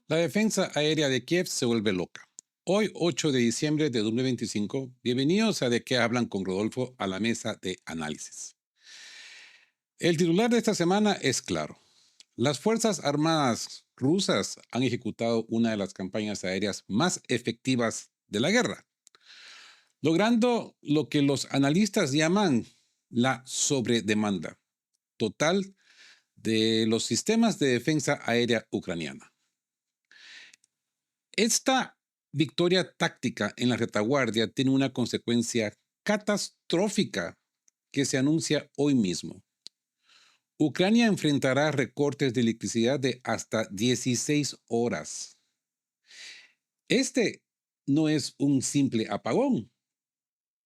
La defensa aérea de Kiev se vuelve loca. Hoy, 8 de diciembre de 2025, bienvenidos a De qué hablan con Rodolfo a la mesa de análisis. El titular de esta semana es claro. Las Fuerzas Armadas rusas han ejecutado una de las campañas aéreas más efectivas de la guerra, logrando lo que los analistas llaman la sobredemanda total de los sistemas de defensa aérea ucraniana. Esta victoria táctica en la retaguardia tiene una consecuencia catastrófica que se anuncia hoy mismo. Ucrania enfrentará recortes de electricidad de hasta 16 horas. Este no es un simple apagón,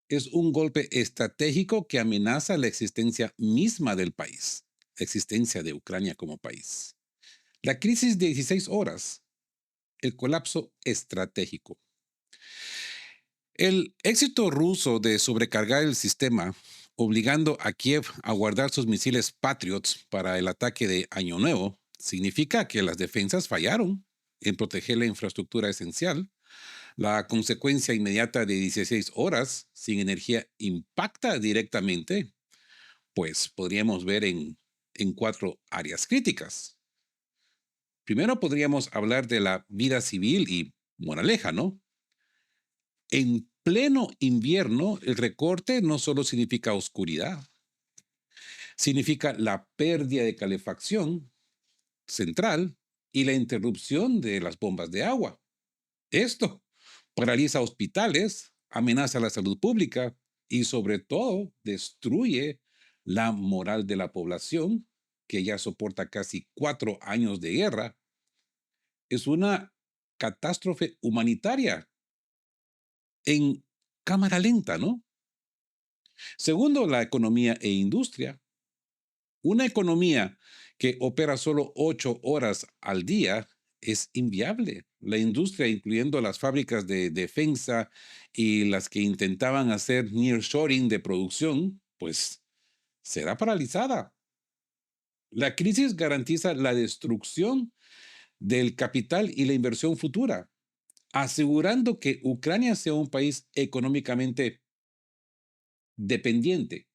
es un golpe estratégico que amenaza la existencia misma del país, la existencia de Ucrania como país. La crisis de 16 horas, el colapso estratégico. El éxito ruso de sobrecargar el sistema, obligando a Kiev a guardar sus misiles Patriots para el ataque de Año Nuevo, significa que las defensas fallaron en proteger la infraestructura esencial. La consecuencia inmediata de 16 horas sin energía impacta directamente, pues podríamos ver en cuatro áreas críticas. Primero podríamos hablar de la vida civil y moraleja, ¿no? En pleno invierno, el recorte no solo significa oscuridad, significa la pérdida de calefacción central y la interrupción de las bombas de agua. Esto paraliza hospitales, amenaza la salud pública y sobre todo destruye la moral de la población que ya soporta casi 4 años de guerra. Es una catástrofe humanitaria en cámara lenta, ¿no? Segundo, la economía e industria. Una economía que opera solo 8 horas al día es inviable. La industria, incluyendo las fábricas de defensa y las que intentaban hacer nearshoring de producción, pues será paralizada. La crisis garantiza la destrucción del capital y la inversión futura, asegurando que Ucrania sea un país económicamente dependiente.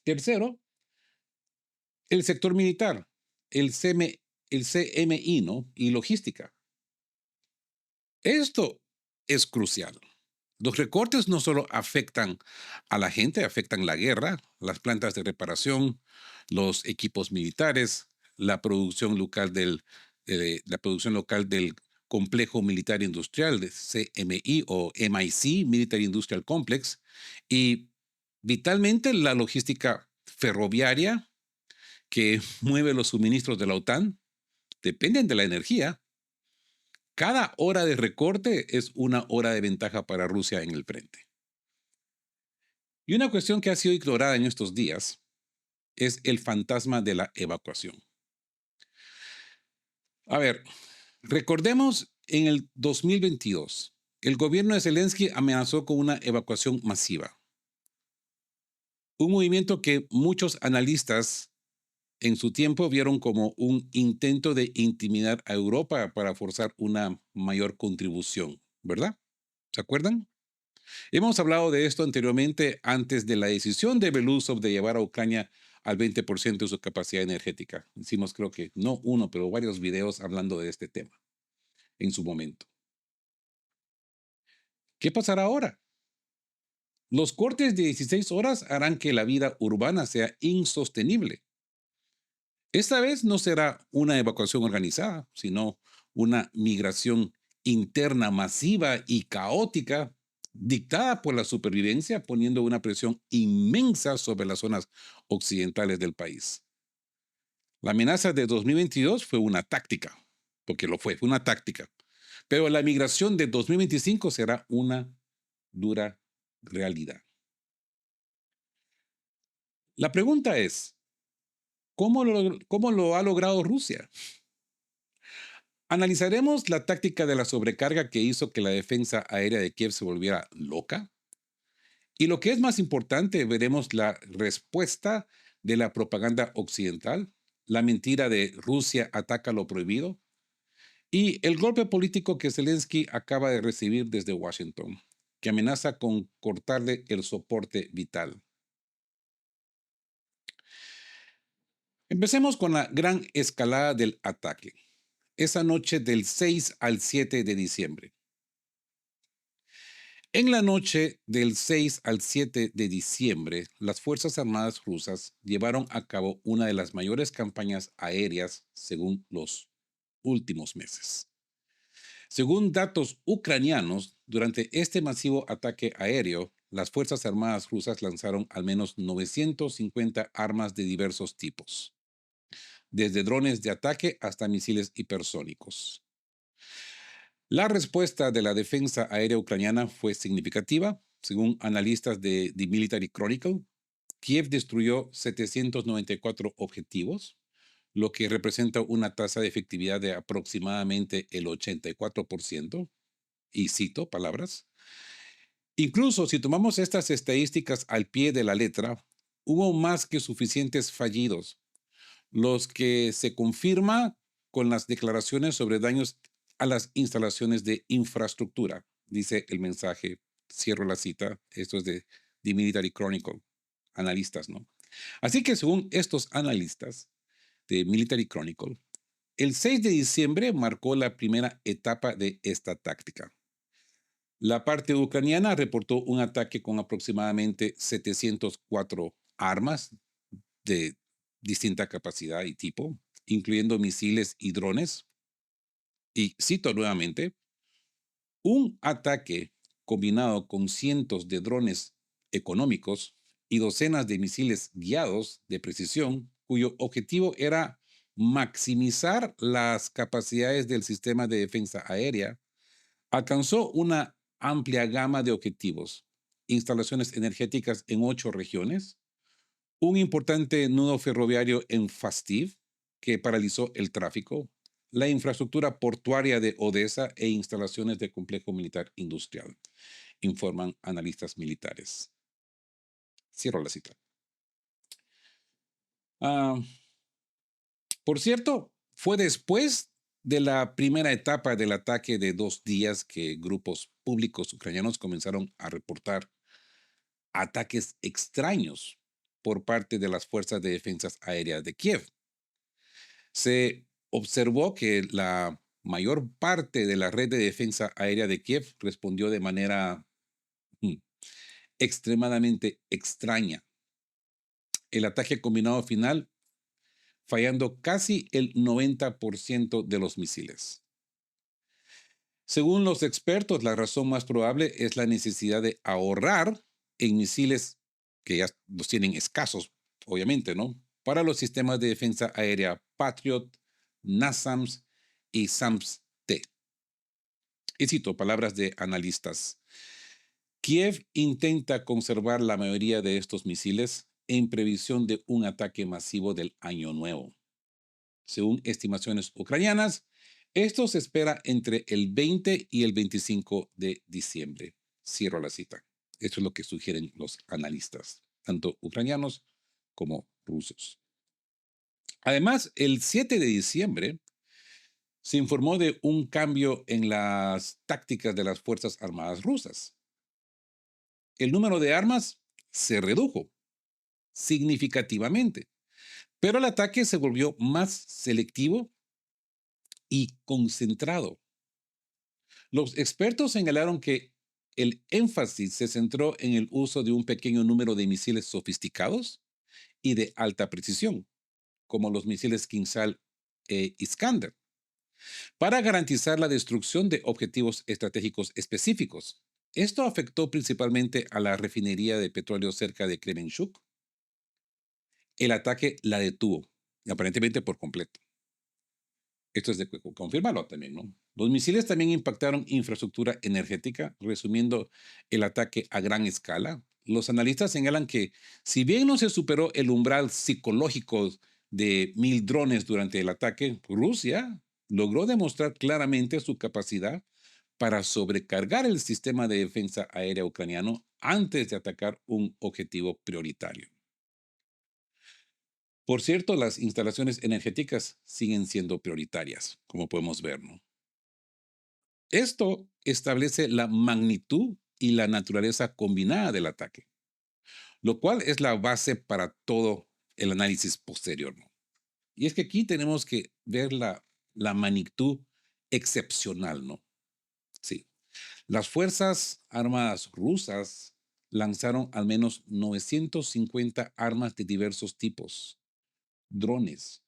Tercero, el sector militar, el CMI, ¿no? Y logística. Esto es crucial. Los recortes no solo afectan a la gente, afectan la guerra, las plantas de reparación, los equipos militares, la producción local del complejo militar industrial de CMI o MIC, Military Industrial Complex, y vitalmente la logística ferroviaria que mueve los suministros de la OTAN, dependen de la energía. Cada hora de recorte es una hora de ventaja para Rusia en el frente. Y una cuestión que ha sido ignorada en estos días es el fantasma de la evacuación. A ver, recordemos en el 2022, el gobierno de Zelensky amenazó con una evacuación masiva. Un movimiento que muchos analistas en su tiempo vieron como un intento de intimidar a Europa para forzar una mayor contribución, ¿verdad? ¿Se acuerdan? Hemos hablado de esto anteriormente antes de la decisión de Belousov de llevar a Ucrania al 20% de su capacidad energética. Hicimos creo que no uno, pero varios videos hablando de este tema en su momento. ¿Qué pasará ahora? Los cortes de 16 horas harán que la vida urbana sea insostenible. Esta vez no será una evacuación organizada, sino una migración interna masiva y caótica dictada por la supervivencia, poniendo una presión inmensa sobre las zonas occidentales del país. La amenaza de 2022 fue una táctica, porque fue una táctica. Pero la migración de 2025 será una dura realidad. La pregunta es, ¿cómo lo ha logrado Rusia? Analizaremos la táctica de la sobrecarga que hizo que la defensa aérea de Kiev se volviera loca. Y lo que es más importante, veremos la respuesta de la propaganda occidental, la mentira de Rusia ataca lo prohibido Y el golpe político que Zelensky acaba de recibir desde Washington, que amenaza con cortarle el soporte vital. Empecemos con la gran escalada del ataque, esa noche del 6 al 7 de diciembre. En la noche del 6 al 7 de diciembre, las Fuerzas Armadas rusas llevaron a cabo una de las mayores campañas aéreas según los últimos meses. Según datos ucranianos, durante este masivo ataque aéreo, las Fuerzas Armadas rusas lanzaron al menos 950 armas de diversos tipos, desde drones de ataque hasta misiles hipersónicos. La respuesta de la defensa aérea ucraniana fue significativa. Según analistas de The Military Chronicle, Kiev destruyó 794 objetivos, lo que representa una tasa de efectividad de aproximadamente el 84%. Y cito palabras. Incluso si tomamos estas estadísticas al pie de la letra, hubo más que suficientes fallidos, los que se confirma con las declaraciones sobre daños a las instalaciones de infraestructura, dice el mensaje. Cierro la cita. Esto es de The Military Chronicle, analistas, ¿no? Así que según estos analistas de Military Chronicle, el 6 de diciembre marcó la primera etapa de esta táctica. La parte ucraniana reportó un ataque con aproximadamente 704 armas de distinta capacidad y tipo, incluyendo misiles y drones. Y cito nuevamente, un ataque combinado con cientos de drones económicos y docenas de misiles guiados de precisión, cuyo objetivo era maximizar las capacidades del sistema de defensa aérea, alcanzó una amplia gama de objetivos: instalaciones energéticas en 8 regiones, un importante nudo ferroviario en Fastiv, que paralizó el tráfico, la infraestructura portuaria de Odessa e instalaciones de complejo militar industrial, informan analistas militares. Cierro la cita. Ah, por cierto, fue después de la primera etapa del ataque de 2 días que grupos públicos ucranianos comenzaron a reportar ataques extraños por parte de las fuerzas de defensas aéreas de Kiev. Se observó que la mayor parte de la red de defensa aérea de Kiev respondió de manera mm, extremadamente extraña. El ataque combinado final fallando casi el 90% de los misiles. Según los expertos, la razón más probable es la necesidad de ahorrar en misiles que ya los tienen escasos, obviamente, ¿no? Para los sistemas de defensa aérea Patriot, NASAMS y SAMS-T. Y cito palabras de analistas. Kiev intenta conservar la mayoría de estos misiles en previsión de un ataque masivo del Año Nuevo. Según estimaciones ucranianas, esto se espera entre el 20 y el 25 de diciembre. Cierro la cita. Esto es lo que sugieren los analistas, tanto ucranianos como rusos. Además, el 7 de diciembre se informó de un cambio en las tácticas de las Fuerzas Armadas rusas. El número de armas se redujo significativamente, pero el ataque se volvió más selectivo y concentrado. Los expertos señalaron que el énfasis se centró en el uso de un pequeño número de misiles sofisticados y de alta precisión, como los misiles Kinsal e Iskander, para garantizar la destrucción de objetivos estratégicos específicos. Esto afectó principalmente a la refinería de petróleo cerca de Kremenchuk. El ataque la detuvo, aparentemente por completo. Esto es de confirmarlo también, ¿no? Los misiles también impactaron infraestructura energética, resumiendo el ataque a gran escala. Los analistas señalan que, si bien no se superó el umbral psicológico de 1,000 drones durante el ataque, Rusia logró demostrar claramente su capacidad para sobrecargar el sistema de defensa aérea ucraniano antes de atacar un objetivo prioritario. Por cierto, las instalaciones energéticas siguen siendo prioritarias, como podemos ver, ¿no? Esto establece la magnitud y la naturaleza combinada del ataque, lo cual es la base para todo el análisis posterior, ¿no? Y es que aquí tenemos que ver la magnitud excepcional, ¿no? Sí. Las Fuerzas Armadas rusas lanzaron al menos 950 armas de diversos tipos, drones,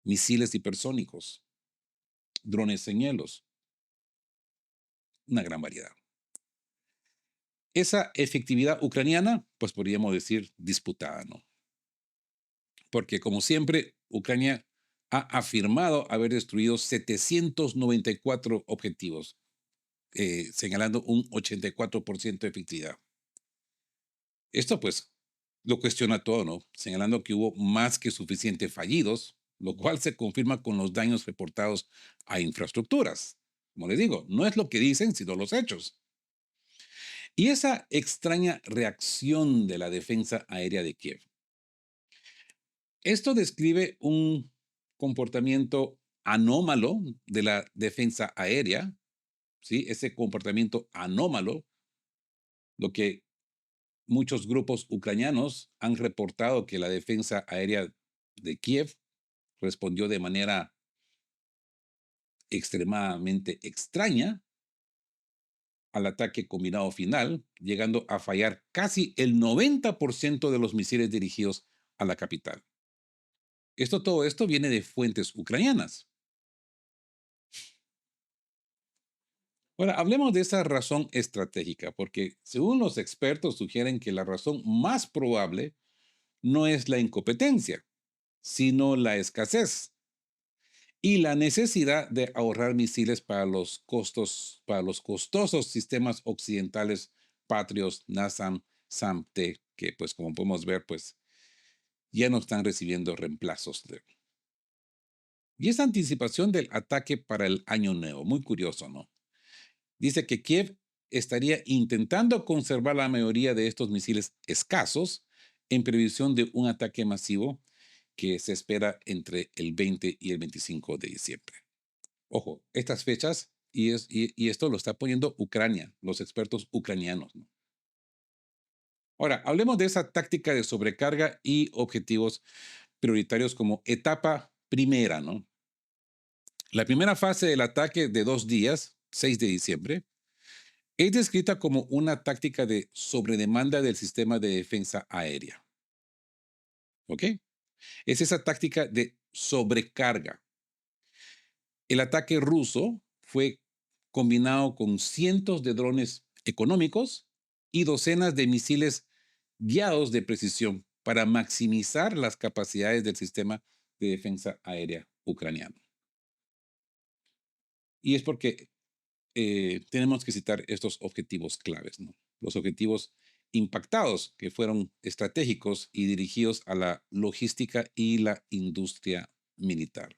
misiles hipersónicos, drones señuelos, una gran variedad. Esa efectividad ucraniana, pues podríamos decir disputada, ¿no? Porque como siempre, Ucrania ha afirmado haber destruido 794 objetivos, señalando un 84% de efectividad. Esto pues lo cuestiona todo, ¿no? Señalando que hubo más que suficientes fallidos, lo cual se confirma con los daños reportados a infraestructuras. Como les digo, no es lo que dicen, sino los hechos. Y esa extraña reacción de la defensa aérea de Kiev. Esto describe un comportamiento anómalo de la defensa aérea, ¿sí? Ese comportamiento anómalo, lo que muchos grupos ucranianos han reportado que la defensa aérea de Kiev respondió de manera extremadamente extraña al ataque combinado final, llegando a fallar casi el 90% de los misiles dirigidos a la capital. Todo esto viene de fuentes ucranianas. Ahora, hablemos de esa razón estratégica, porque según los expertos sugieren que la razón más probable no es la incompetencia, sino la escasez y la necesidad de ahorrar misiles para los costosos sistemas occidentales Patriot, NASAM, SAM-T, que pues como podemos ver, pues ya no están recibiendo reemplazos. Y esa anticipación del ataque para el año nuevo, muy curioso, ¿no? Dice que Kiev estaría intentando conservar la mayoría de estos misiles escasos en previsión de un ataque masivo que se espera entre el 20 y el 25 de diciembre. Ojo, estas fechas, y esto lo está poniendo Ucrania, los expertos ucranianos, ¿no? Ahora, hablemos de esa táctica de sobrecarga y objetivos prioritarios como etapa primera, ¿no? La primera fase del ataque de 2 días, 6 de diciembre, es descrita como una táctica de sobredemanda del sistema de defensa aérea. ¿Ok? Es esa táctica de sobrecarga. El ataque ruso fue combinado con cientos de drones económicos y docenas de misiles guiados de precisión para maximizar las capacidades del sistema de defensa aérea ucraniano. Y es porque tenemos que citar estos objetivos claves, ¿no? Los objetivos impactados que fueron estratégicos y dirigidos a la logística y la industria militar.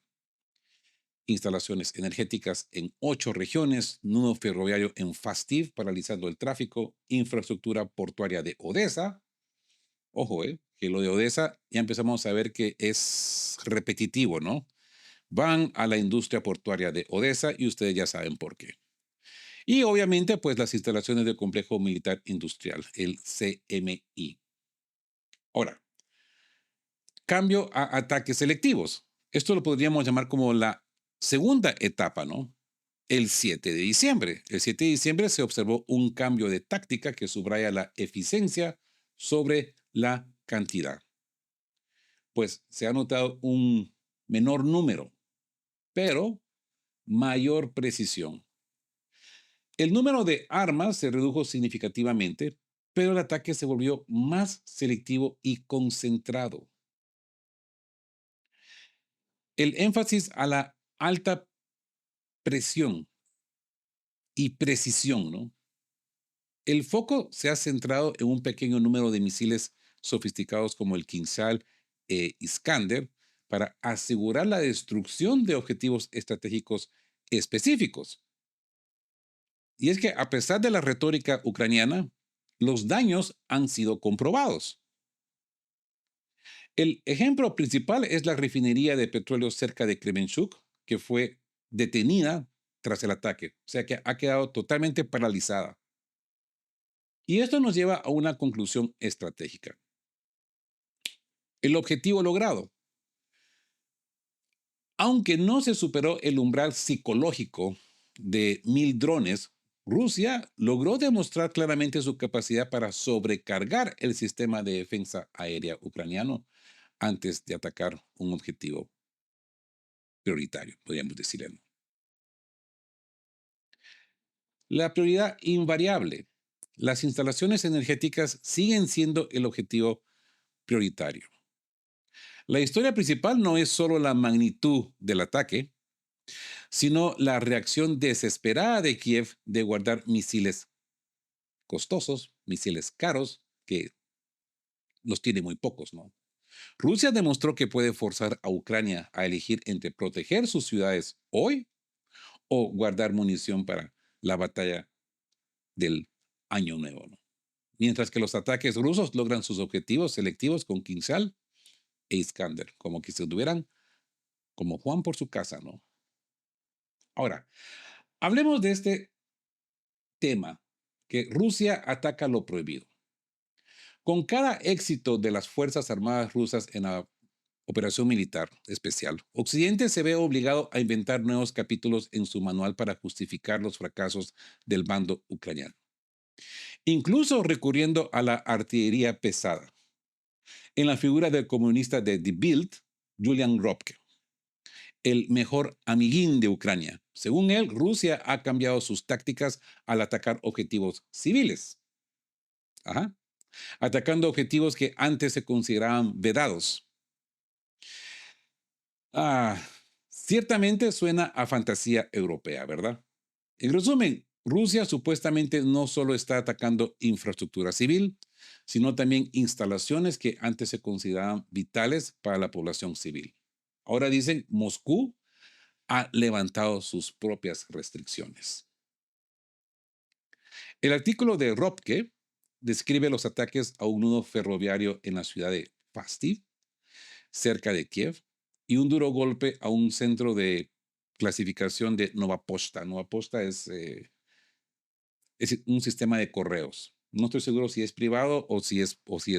Instalaciones energéticas en 8 regiones, nudo ferroviario en Fastiv, paralizando el tráfico, infraestructura portuaria de Odessa. Ojo, que lo de Odessa ya empezamos a ver que es repetitivo, ¿no? Van a la industria portuaria de Odessa y ustedes ya saben por qué. Y obviamente, pues las instalaciones del Complejo Militar Industrial, el CMI. Ahora, cambio a ataques selectivos. Esto lo podríamos llamar como la segunda etapa, ¿no? El 7 de diciembre. El 7 de diciembre se observó un cambio de táctica que subraya la eficiencia sobre la cantidad. Pues se ha notado un menor número, pero mayor precisión. El número de armas se redujo significativamente, pero el ataque se volvió más selectivo y concentrado. El énfasis a la alta presión y precisión, ¿no? El foco se ha centrado en un pequeño número de misiles sofisticados como el Kinsal e Iskander para asegurar la destrucción de objetivos estratégicos específicos. Y es que a pesar de la retórica ucraniana, los daños han sido comprobados. El ejemplo principal es la refinería de petróleo cerca de Kremenchuk, que fue detenida tras el ataque, o sea que ha quedado totalmente paralizada. Y esto nos lleva a una conclusión estratégica. El objetivo logrado. Aunque no se superó el umbral psicológico de 1.000 drones, Rusia logró demostrar claramente su capacidad para sobrecargar el sistema de defensa aérea ucraniano antes de atacar un objetivo prioritario, podríamos decirle, ¿no? La prioridad invariable. Las instalaciones energéticas siguen siendo el objetivo prioritario. La historia principal no es solo la magnitud del ataque, sino la reacción desesperada de Kiev de guardar misiles costosos, misiles caros, que los tiene muy pocos, ¿no? Rusia demostró que puede forzar a Ucrania a elegir entre proteger sus ciudades hoy o guardar munición para la batalla del Año Nuevo, ¿no? Mientras que los ataques rusos logran sus objetivos selectivos con Kinsal e Iskander, como que se tuvieran como Juan por su casa, ¿no? Ahora, hablemos de este tema, que Rusia ataca lo prohibido. Con cada éxito de las Fuerzas Armadas rusas en la operación militar especial, Occidente se ve obligado a inventar nuevos capítulos en su manual para justificar los fracasos del bando ucraniano, incluso recurriendo a la artillería pesada, en la figura del comunista de Die Bild, Julian Ropke, el mejor amiguín de Ucrania. Según él, Rusia ha cambiado sus tácticas al atacar objetivos civiles. Ajá. Atacando objetivos que antes se consideraban vedados. Ah, ciertamente suena a fantasía europea, ¿verdad? En resumen, Rusia supuestamente no solo está atacando infraestructura civil, sino también instalaciones que antes se consideraban vitales para la población civil. Ahora dicen, Moscú ha levantado sus propias restricciones. El artículo de Ropke describe los ataques a un nudo ferroviario en la ciudad de Fastiv, cerca de Kiev, y un duro golpe a un centro de clasificación de Nova Posta. Nova Posta es un sistema de correos. No estoy seguro si es privado o si es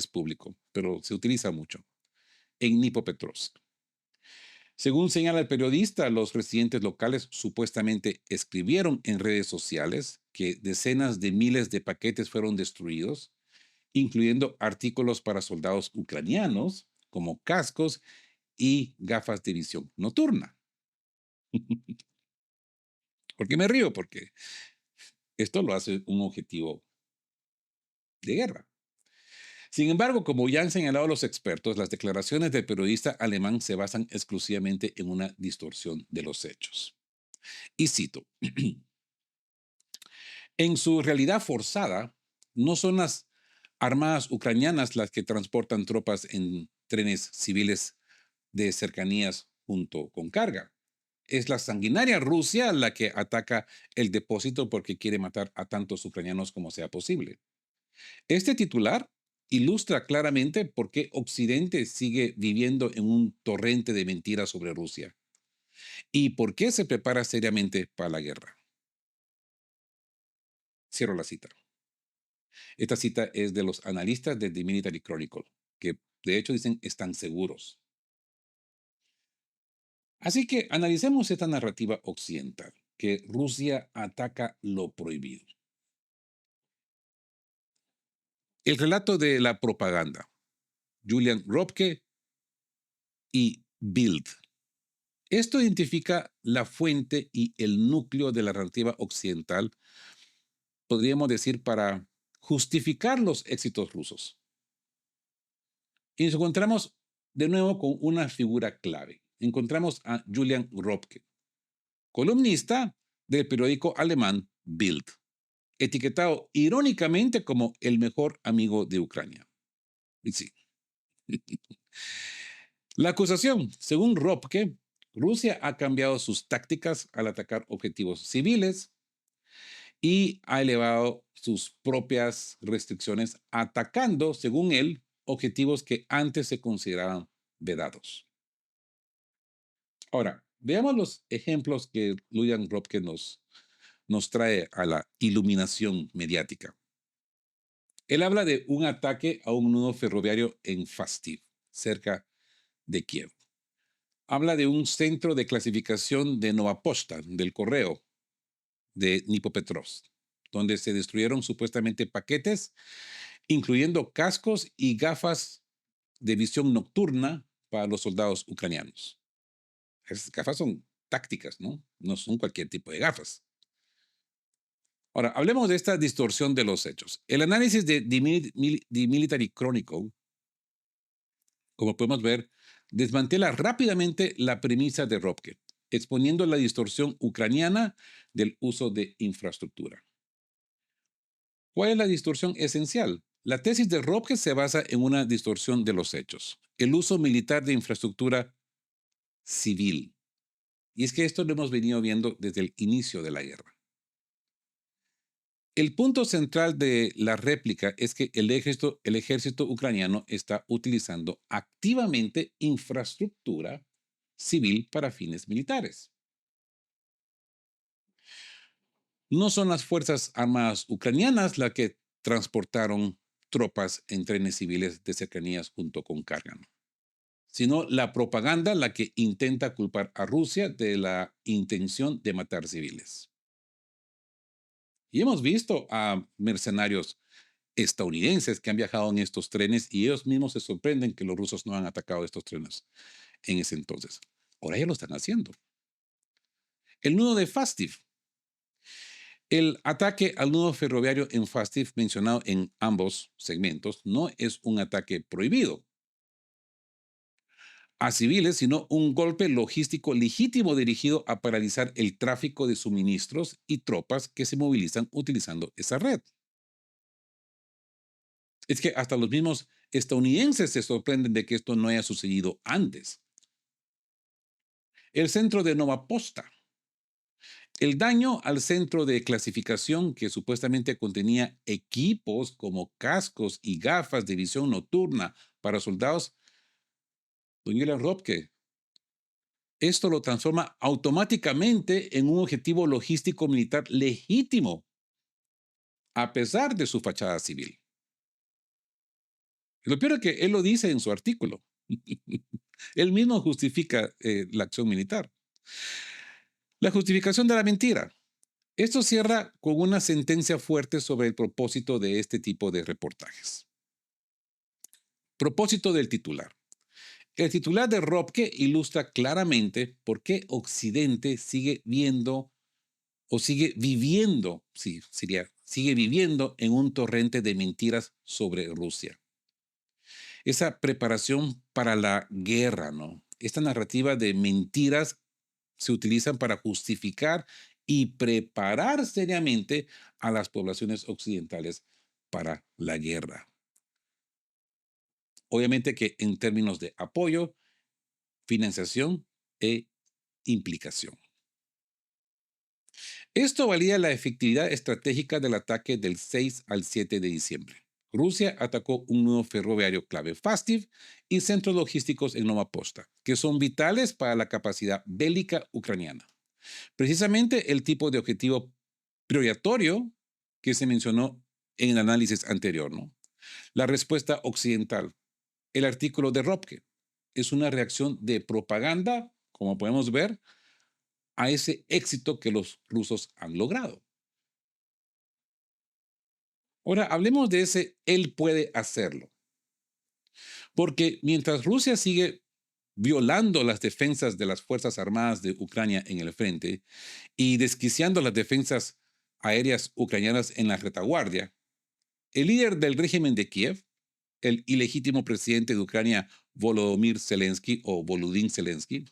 público, pero se utiliza mucho en Dnipropetrovsk. Según señala el periodista, los residentes locales supuestamente escribieron en redes sociales que decenas de miles de paquetes fueron destruidos, incluyendo artículos para soldados ucranianos, como cascos y gafas de visión nocturna. ¿Por qué me río? Porque esto lo hace un objetivo de guerra. Sin embargo, como ya han señalado los expertos, las declaraciones del periodista alemán se basan exclusivamente en una distorsión de los hechos. Y cito, en su realidad forzada, no son las armadas ucranianas las que transportan tropas en trenes civiles de cercanías junto con carga. Es la sanguinaria Rusia la que ataca el depósito porque quiere matar a tantos ucranianos como sea posible. Este titular ilustra claramente por qué Occidente sigue viviendo en un torrente de mentiras sobre Rusia y por qué se prepara seriamente para la guerra. Cierro la cita. Esta cita es de los analistas de The Military Chronicle, que de hecho dicen están seguros. Así que analicemos esta narrativa occidental, que Rusia ataca lo prohibido. El relato de la propaganda, Julian Ropke y Bild. Esto identifica la fuente y el núcleo de la narrativa occidental, podríamos decir, para justificar los éxitos rusos. Y nos encontramos de nuevo con una figura clave. Encontramos a Julian Ropke, columnista del periódico alemán Bild, etiquetado irónicamente como el mejor amigo de Ucrania. Y sí. La acusación, según Ropke, Rusia ha cambiado sus tácticas al atacar objetivos civiles y ha elevado sus propias restricciones, atacando, según él, objetivos que antes se consideraban vedados. Ahora, Veamos los ejemplos que Lujan Ropke nos trae a la iluminación mediática. Él habla de un ataque a un nudo ferroviario en Fastiv, cerca de Kiev. Habla de un centro de clasificación de Nova Pochta, del correo de Dnipropetrovsk, donde se destruyeron supuestamente paquetes, incluyendo cascos y gafas de visión nocturna para los soldados ucranianos. Esas gafas son tácticas, ¿no? No son cualquier tipo de gafas. Ahora, hablemos de esta distorsión de los hechos. El análisis de The Military Chronicle, como podemos ver, desmantela rápidamente la premisa de Ropke, exponiendo la distorsión ucraniana del uso de infraestructura. ¿Cuál es la distorsión esencial? La tesis de Ropke se basa en una distorsión de los hechos, el uso militar de infraestructura civil. Y es que esto lo hemos venido viendo desde el inicio de la guerra. El punto central de la réplica es que el ejército ucraniano está utilizando activamente infraestructura civil para fines militares. No son las Fuerzas Armadas ucranianas las que transportaron tropas en trenes civiles de cercanías junto con carga, sino la propaganda la que intenta culpar a Rusia de la intención de matar civiles. Y hemos visto a mercenarios estadounidenses que han viajado en estos trenes y ellos mismos se sorprenden que los rusos no han atacado estos trenes en ese entonces. Ahora ya lo están haciendo. El nudo de Fastiv. El ataque al nudo ferroviario en Fastiv mencionado en ambos segmentos no es un ataque prohibido a civiles, sino un golpe logístico legítimo dirigido a paralizar el tráfico de suministros y tropas que se movilizan utilizando esa red. Es que hasta los mismos estadounidenses se sorprenden de que esto no haya sucedido antes. El centro de Nova Posta. El daño al centro de clasificación que supuestamente contenía equipos como cascos y gafas de visión nocturna para soldados, don Julian Ropke, esto lo transforma automáticamente en un objetivo logístico militar legítimo, a pesar de su fachada civil. Lo peor es que él lo dice en su artículo. Él mismo justifica la acción militar. La justificación de la mentira. Esto cierra con una sentencia fuerte sobre el propósito de este tipo de reportajes. Propósito del titular. El titular de Ropke ilustra claramente por qué Occidente sigue viendo o sigue viviendo, sigue viviendo en un torrente de mentiras sobre Rusia. Esa preparación para la guerra, ¿no? Esta narrativa de mentiras se utilizan para justificar y preparar seriamente a las poblaciones occidentales para la guerra. Obviamente que en términos de apoyo, financiación e implicación. Esto valía la efectividad estratégica del ataque del 6 al 7 de diciembre. Rusia atacó un nudo ferroviario clave Fastiv y centros logísticos en Nova Posta, que son vitales para la capacidad bélica ucraniana. Precisamente el tipo de objetivo prioritario que se mencionó en el análisis anterior, ¿no? La respuesta occidental. El artículo de Ropke es una reacción de propaganda, como podemos ver, a ese éxito que los rusos han logrado. Ahora, hablemos de ese él puede hacerlo. Porque mientras Rusia sigue violando las defensas de las Fuerzas Armadas de Ucrania en el frente y desquiciando las defensas aéreas ucranianas en la retaguardia, el líder del régimen de Kiev, el ilegítimo presidente de Ucrania Volodymyr Zelensky o Volodymyr Zelensky,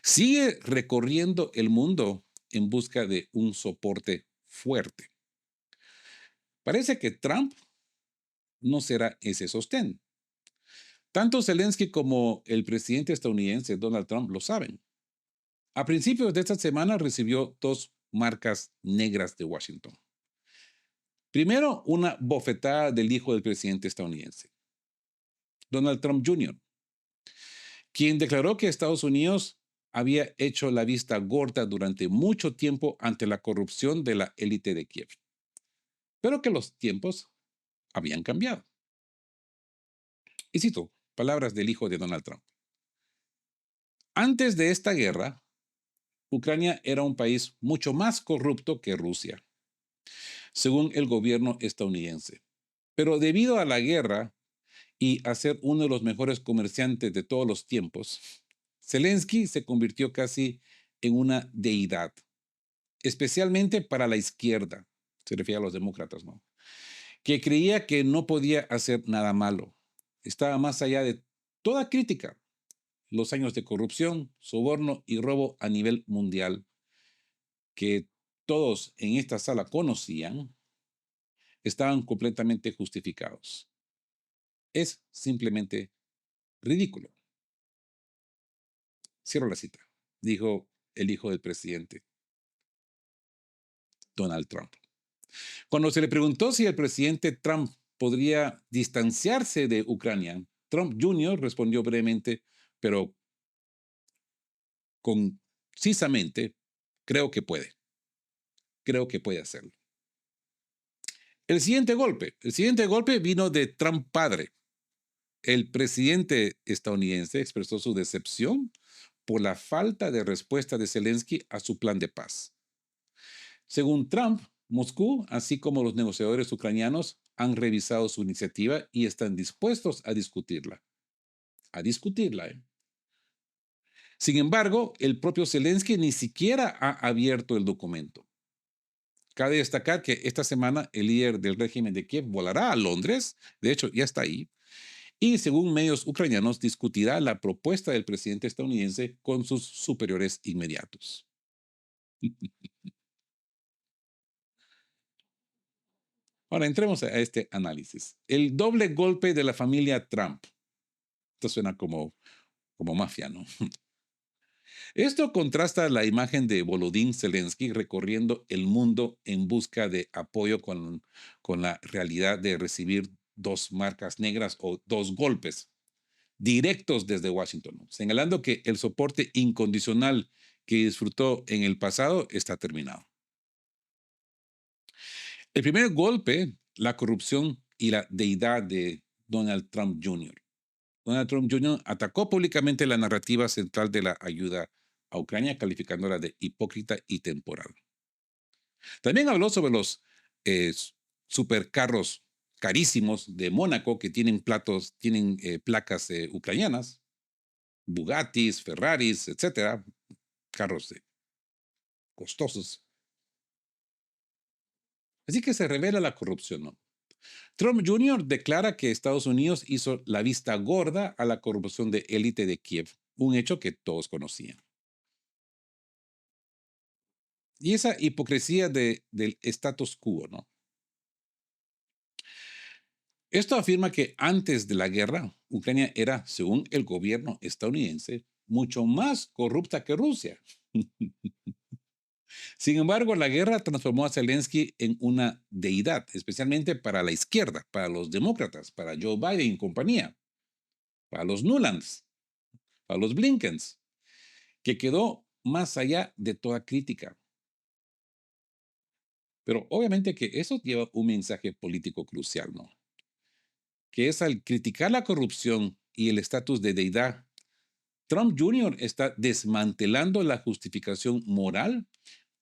sigue recorriendo el mundo en busca de un soporte fuerte. Parece que Trump no será ese sostén. Tanto Zelensky como el presidente estadounidense Donald Trump lo saben. A principios de esta semana recibió dos marcas negras de Washington. Primero, una bofetada del hijo del presidente estadounidense, Donald Trump Jr., quien declaró que Estados Unidos había hecho la vista gorda durante mucho tiempo ante la corrupción de la élite de Kiev, pero que los tiempos habían cambiado. Y cito palabras del hijo de Donald Trump. Antes de esta guerra, Ucrania era un país mucho más corrupto que Rusia, según el gobierno estadounidense. Pero debido a la guerra y a ser uno de los mejores comerciantes de todos los tiempos, Zelensky se convirtió casi en una deidad, especialmente para la izquierda, se refiere a los demócratas, ¿no? Que creía que no podía hacer nada malo. Estaba más allá de toda crítica. Los años de corrupción, soborno y robo a nivel mundial que todos en esta sala conocían, estaban completamente justificados. Es simplemente ridículo. Cierro la cita, dijo el hijo del presidente, Donald Trump. Cuando se le preguntó si el presidente Trump podría distanciarse de Ucrania, Trump Jr. respondió brevemente, pero concisamente, creo que puede. Creo que puede hacerlo. El siguiente golpe vino de Trump padre. El presidente estadounidense expresó su decepción por la falta de respuesta de Zelensky a su plan de paz. Según Trump, Moscú, así como los negociadores ucranianos, han revisado su iniciativa y están dispuestos a discutirla. A discutirla, ¿eh? Sin embargo, el propio Zelensky ni siquiera ha abierto el documento. Cabe destacar que esta semana el líder del régimen de Kiev volará a Londres, de hecho ya está ahí, y según medios ucranianos discutirá la propuesta del presidente estadounidense con sus superiores inmediatos. Ahora entremos a este análisis. El doble golpe de la familia Trump. Esto suena como mafia, ¿no? Esto contrasta la imagen de Volodymyr Zelensky recorriendo el mundo en busca de apoyo con la realidad de recibir dos marcas negras o dos golpes directos desde Washington, ¿no? Señalando que el soporte incondicional que disfrutó en el pasado está terminado. El primer golpe, la corrupción y la deidad de Donald Trump Jr. Donald Trump Jr. atacó públicamente la narrativa central de la ayuda a Ucrania, calificándola de hipócrita y temporal. También habló sobre los eh, supercarros carísimos de Mónaco que tienen placas ucranianas, Bugattis, Ferraris, etcétera, carros costosos. Así que se revela la corrupción, ¿no? Trump Jr. declara que Estados Unidos hizo la vista gorda a la corrupción de élite de Kiev, un hecho que todos conocían. Y esa hipocresía del status quo, ¿no? Esto afirma que antes de la guerra, Ucrania era, según el gobierno estadounidense, mucho más corrupta que Rusia. Sin embargo, la guerra transformó a Zelensky en una deidad, especialmente para la izquierda, para los demócratas, para Joe Biden y compañía, para los Nulands, para los Blinkens, que quedó más allá de toda crítica. Pero obviamente que eso lleva un mensaje político crucial, ¿no? Que es al criticar la corrupción y el estatus de deidad, Trump Jr. está desmantelando la justificación moral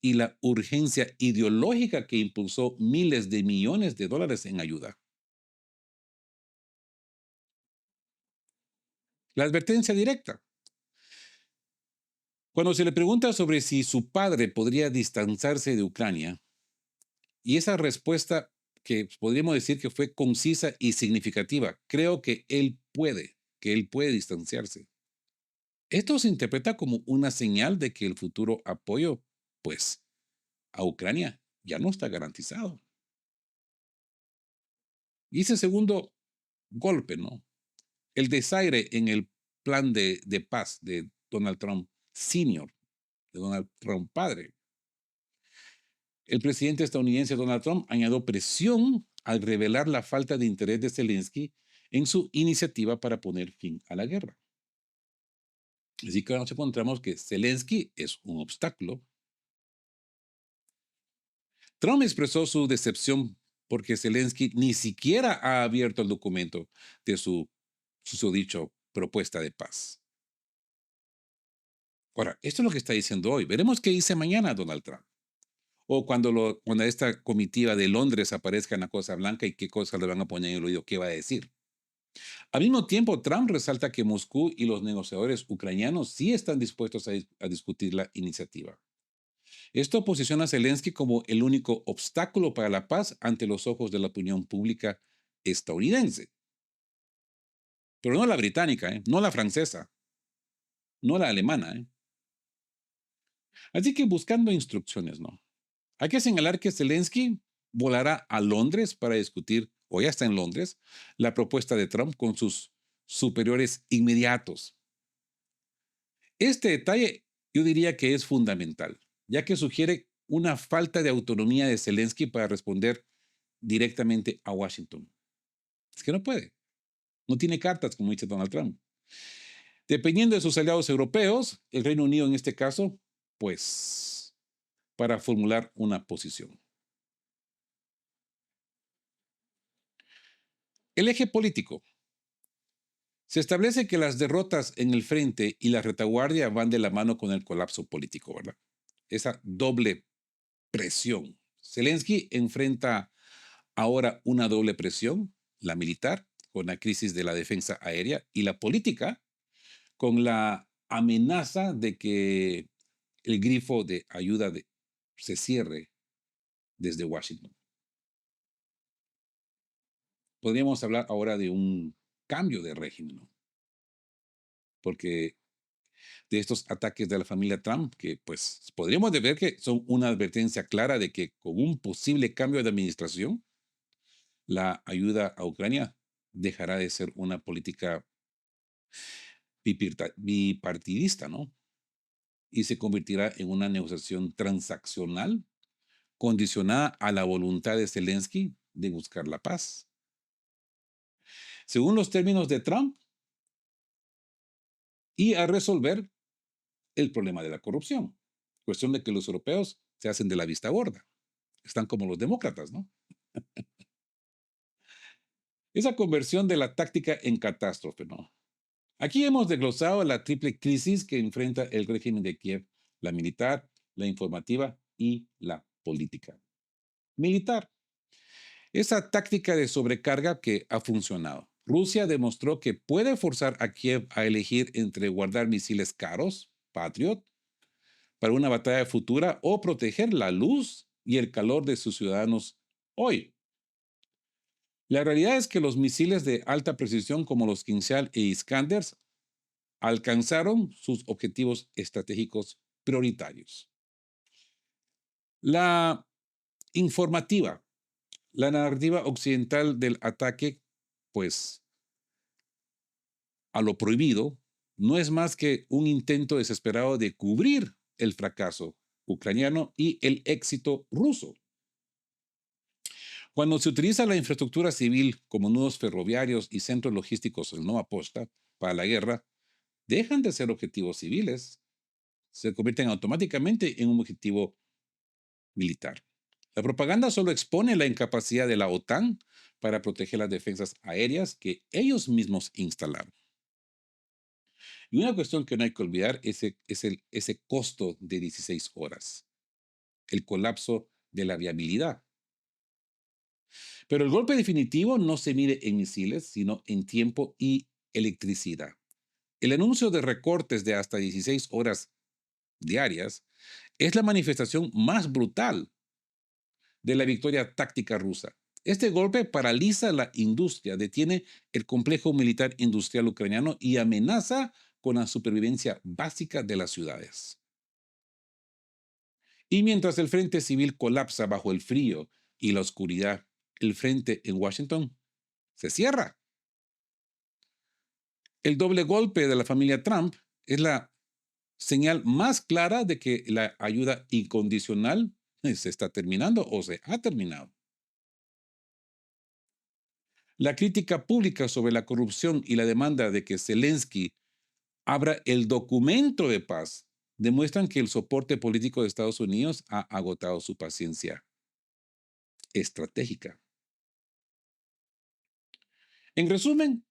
y la urgencia ideológica que impulsó miles de millones de dólares en ayuda. La advertencia directa. Cuando se le pregunta sobre si su padre podría distanciarse de Ucrania, y esa respuesta que podríamos decir que fue concisa y significativa, creo que que él puede distanciarse. Esto se interpreta como una señal de que el futuro apoyo, pues, a Ucrania ya no está garantizado. Y ese segundo golpe, ¿no? El desaire en el plan de paz de Donald Trump Sr., de Donald Trump padre. El presidente estadounidense Donald Trump añadió presión al revelar la falta de interés de Zelensky en su iniciativa para poner fin a la guerra. Así que ahora nos encontramos que Zelensky es un obstáculo. Trump expresó su decepción porque Zelensky ni siquiera ha abierto el documento de su susodicho propuesta de paz. Ahora, esto es lo que está diciendo hoy. Veremos qué dice mañana Donald Trump. O cuando esta comitiva de Londres aparezca en la Cosa Blanca y qué cosas le van a poner en el oído, qué va a decir. Al mismo tiempo, Trump resalta que Moscú y los negociadores ucranianos sí están dispuestos a discutir la iniciativa. Esto posiciona a Zelensky como el único obstáculo para la paz ante los ojos de la opinión pública estadounidense. Pero no la británica, no la francesa, no la alemana. Así que buscando instrucciones, ¿no? Hay que señalar que Zelensky volará a Londres para discutir, o ya está en Londres, la propuesta de Trump con sus superiores inmediatos. Este detalle yo diría que es fundamental, ya que sugiere una falta de autonomía de Zelensky para responder directamente a Washington. Es que no puede, no tiene cartas, como dice Donald Trump. Dependiendo de sus aliados europeos, el Reino Unido en este caso, pues, para formular una posición. El eje político. Se establece que las derrotas en el frente y la retaguardia van de la mano con el colapso político, ¿verdad? Esa doble presión. Zelensky enfrenta ahora una doble presión, la militar, con la crisis de la defensa aérea, y la política, con la amenaza de que el grifo de ayuda se cierre desde Washington. Podríamos hablar ahora de un cambio de régimen, ¿no? Porque de estos ataques de la familia Trump, que pues podríamos ver que son una advertencia clara de que con un posible cambio de administración, la ayuda a Ucrania dejará de ser una política bipartidista, ¿no? Y se convertirá en una negociación transaccional condicionada a la voluntad de Zelensky de buscar la paz. Según los términos de Trump, y a resolver el problema de la corrupción. Cuestión de que los europeos se hacen de la vista gorda. Están como los demócratas, ¿no? Esa conversión de la táctica en catástrofe, ¿no? Aquí hemos desglosado la triple crisis que enfrenta el régimen de Kiev, la militar, la informativa y la política. Militar. Esa táctica de sobrecarga que ha funcionado. Rusia demostró que puede forzar a Kiev a elegir entre guardar misiles caros, Patriot, para una batalla futura o proteger la luz y el calor de sus ciudadanos hoy. La realidad es que los misiles de alta precisión como los Kinzhal e Iskanders alcanzaron sus objetivos estratégicos prioritarios. La informativa, la narrativa occidental del ataque, pues a lo prohibido, no es más que un intento desesperado de cubrir el fracaso ucraniano y el éxito ruso. Cuando se utiliza la infraestructura civil como nudos ferroviarios y centros logísticos en no aposta para la guerra, dejan de ser objetivos civiles, se convierten automáticamente en un objetivo militar. La propaganda solo expone la incapacidad de la OTAN para proteger las defensas aéreas que ellos mismos instalaron. Y una cuestión que no hay que olvidar es ese costo de 16 horas, el colapso de la viabilidad. Pero el golpe definitivo no se mide en misiles, sino en tiempo y electricidad. El anuncio de recortes de hasta 16 horas diarias es la manifestación más brutal de la victoria táctica rusa. Este golpe paraliza la industria, detiene el complejo militar industrial ucraniano y amenaza con la supervivencia básica de las ciudades. Y mientras el frente civil colapsa bajo el frío y la oscuridad, el frente en Washington se cierra. El doble golpe de la familia Trump es la señal más clara de que la ayuda incondicional se está terminando o se ha terminado. La crítica pública sobre la corrupción y la demanda de que Zelensky Abra el documento de paz. Demuestran que el soporte político de Estados Unidos ha agotado su paciencia estratégica. En resumen,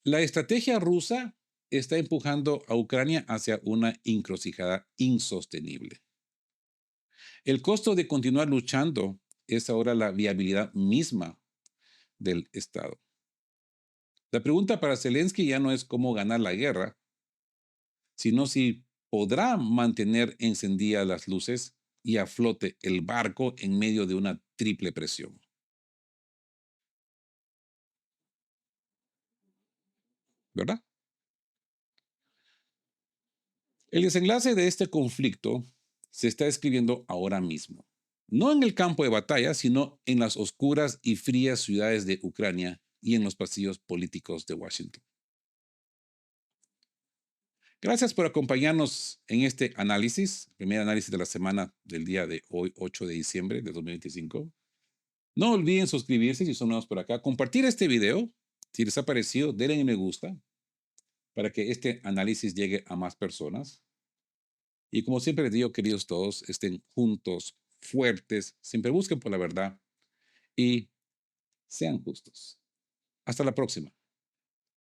la estrategia rusa está empujando a Ucrania hacia una encrucijada insostenible. El costo de continuar luchando es ahora la viabilidad misma del Estado. La pregunta para Zelensky ya no es cómo ganar la guerra, sino si podrá mantener encendidas las luces y a flote el barco en medio de una triple presión. ¿Verdad? El desenlace de este conflicto se está escribiendo ahora mismo. No en el campo de batalla, sino en las oscuras y frías ciudades de Ucrania y en los pasillos políticos de Washington. Gracias por acompañarnos en este análisis, primer análisis de la semana del día de hoy, 8 de diciembre de 2025. No olviden suscribirse si son nuevos por acá, compartir este video. Si les ha parecido, denle me gusta para que este análisis llegue a más personas. Y como siempre les digo, queridos todos, estén juntos, fuertes, siempre busquen por la verdad y sean justos. Hasta la próxima.